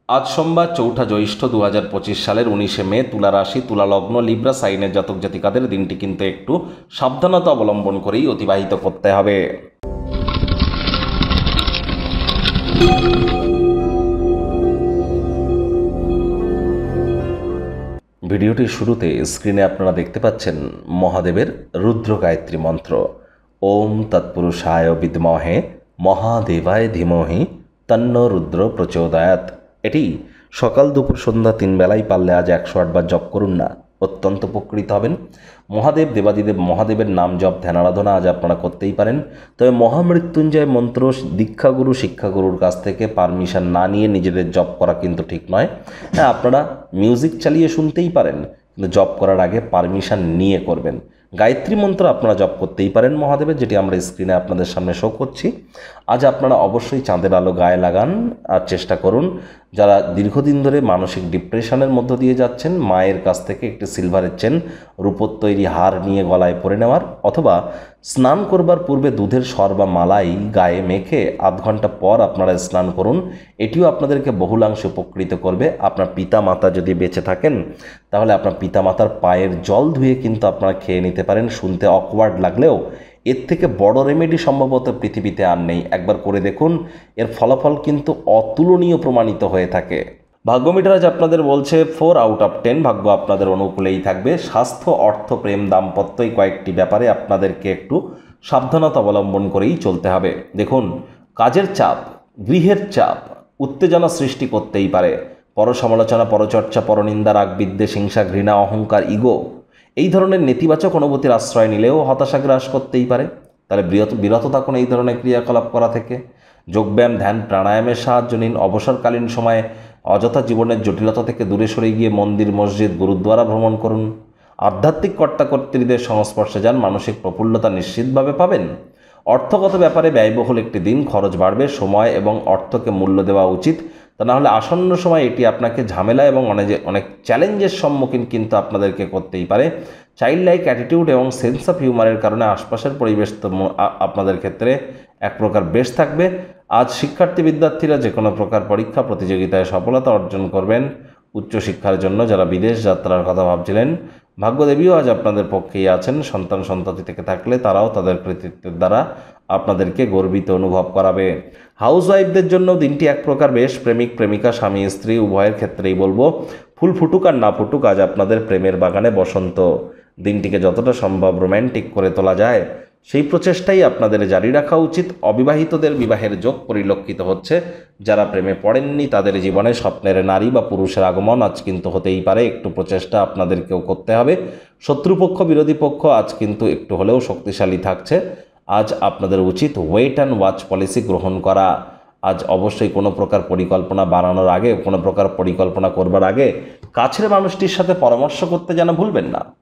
আজ সোমবার ৪ঠা জ্যৈষ্ঠ ২০২৫ সালের ১৯শে মে, তুলা রাশি, তুলা লগ্ন, লিব্রা সাইনের জাতক জাতিকাদের দিনটি কিন্তু একটু সাবধানতা অবলম্বন করেই অতিবাহিত করতে হবে। ভিডিওটির শুরুতে স্ক্রিনে আপনারা দেখতে পাচ্ছেন মহাদেবের রুদ্র গায়ত্রী মন্ত্র। ওম তৎপুরুষায় বিদ্মহে মহাদেবায় ধীমহি তন্ন রুদ্র প্রচোদয়াৎ। এটি সকাল দুপুর সন্ধ্যা ৩ বেলায় পারলে আজ ১০৮ বার জপ করুন না, অত্যন্ত উপকৃত হবেন। মহাদেব, দেবাদিদেব মহাদেবের নাম জপ ধ্যান আরাধনা আজ আপনারা করতেই পারেন। তবে মহামৃত্যুঞ্জয় মন্ত্র দীক্ষাগুরু শিক্ষাগুরুর কাছ থেকে পারমিশন না নিয়ে নিজেদের জপ করা কিন্তু ঠিক নয়। হ্যাঁ, আপনারা মিউজিক চালিয়ে শুনতেই পারেন, কিন্তু জপ করার আগে পারমিশন নিয়ে করবেন। গায়ত্রী মন্ত্র আপনারা জপ করতেই পারেন মহাদেবের, যেটি আমরা স্ক্রিনে আপনাদের সামনে শো করছি। আজ আপনারা অবশ্যই চাঁদের আলো গায়ে লাগান আর চেষ্টা করুন, যারা দীর্ঘদিন ধরে মানসিক ডিপ্রেশনের মধ্য দিয়ে যাচ্ছেন, মায়ের কাছ থেকে একটি সিলভারের চেন, রূপোর তৈরি হার নিয়ে গলায় পরে নেওয়ার, অথবা স্নান করবার পূর্বে দুধের সর বা মালাই গায়ে মেখে আধ ঘন্টা পর আপনারা স্নান করুন। এটিও আপনাদেরকে বহুলাংশে উপকৃত করবে। আপনার পিতা মাতা যদি বেঁচে থাকেন, তাহলে আপনার পিতা মাতার পায়ের জল ধুয়ে কিন্তু আপনারা খেয়ে নিতে পারেন। শুনতে অকওয়ার্ড লাগলেও এর থেকে বড় রেমেডি সম্ভবত পৃথিবীতে আর নেই। একবার করে দেখুন, এর ফলাফল কিন্তু অতুলনীয় প্রমাণিত হয়ে থাকে। ভাগ্যমিটার আজ আপনাদের বলছে 4 আউট অফ 10, ভাগ্য আপনাদের অনুকূলেই থাকবে। স্বাস্থ্য, অর্থ, প্রেম, দাম্পত্য এই কয়েকটি ব্যাপারে আপনাদেরকে একটু সাবধানতা অবলম্বন করেই চলতে হবে। দেখুন, কাজের চাপ, গৃহের চাপ উত্তেজনা সৃষ্টি করতেই পারে। পরসমালোচনা, পরচর্চা, পরনিন্দা, রাগ, বিদ্বেষ, হিংসা, ঘৃণা, অহংকার, ইগো এই ধরনের নেতিবাচক অনুভূতির আশ্রয় নিলেও হতাশা গ্রাস করতেই পারে। তাহলে বিরত থাকুন এই ধরনের ক্রিয়াকলাপ করা থেকে। যোগব্যায়াম, ধ্যান, প্রাণায়ামের সাহায্য নিন। অবসরকালীন সময়ে অযথা জীবনের জটিলতা থেকে দূরে সরে গিয়ে মন্দির, মসজিদ, গুরুদ্বারা ভ্রমণ করুন। আধ্যাত্মিক কর্তাকর্ত্রীদের সংস্পর্শে যান, মানসিক প্রফুল্লতা নিশ্চিতভাবে পাবেন। অর্থগত ব্যাপারে ব্যয়বহুল একটি দিন, খরচ বাড়বে। সময় এবং অর্থকে মূল্য দেওয়া উচিত, তা না হলে আসন্ন সময় এটি আপনাকে ঝামেলা এবং অনেক চ্যালেঞ্জের সম্মুখীন কিন্তু আপনাদেরকে করতেই পারে। চাইল্ড লাইক অ্যাটিটিউড এবং সেন্স অফ হিউমারের কারণে আশপাশের পরিবেশ তো আপনাদের ক্ষেত্রে এক প্রকার বেশ থাকবে। আজ শিক্ষার্থী বিদ্যার্থীরা যে কোনো প্রকার পরীক্ষা প্রতিযোগিতায় সফলতা অর্জন করবেন। উচ্চশিক্ষার জন্য যারা বিদেশ যাত্রার কথা ভাবছিলেন, ভাগ্যদেবীও আজ আপনাদের পক্ষেই আছেন। সন্তান সন্ততি থেকে থাকলে তারাও তাদের কৃতিত্বের দ্বারা আপনাদেরকে গর্বিত অনুভব করাবে। হাউসওয়াইফদের জন্য দিনটি এক প্রকার বেশ। প্রেমিক প্রেমিকা, স্বামী স্ত্রী উভয়ের ক্ষেত্রেই বলবো, ফুল ফুটুক আর না ফুটুক, আজ আপনাদের প্রেমের বাগানে বসন্ত। দিনটিকে যতটা সম্ভব রোম্যান্টিক করে তোলা যায় সেই প্রচেষ্টাই আপনাদের জারি রাখা উচিত। অবিবাহিতদের বিবাহের যোগ পরিলক্ষিত হচ্ছে। যারা প্রেমে পড়েননি তাদের জীবনে স্বপ্নের নারী বা পুরুষের আগমন আজ কিন্তু হতেই পারে। একটু প্রচেষ্টা আপনাদেরকেও করতে হবে। শত্রুপক্ষ, বিরোধী পক্ষ আজ কিন্তু একটু হলেও শক্তিশালী থাকছে। আজ আপনাদের উচিত ওয়েট অ্যান্ড ওয়াচ পলিসি গ্রহণ করা। আজ অবশ্যই কোনো প্রকার পরিকল্পনা বানানোর আগে, কোনো প্রকার পরিকল্পনা করবার আগে কাছের মানুষটির সাথে পরামর্শ করতে যেন ভুলবেন না।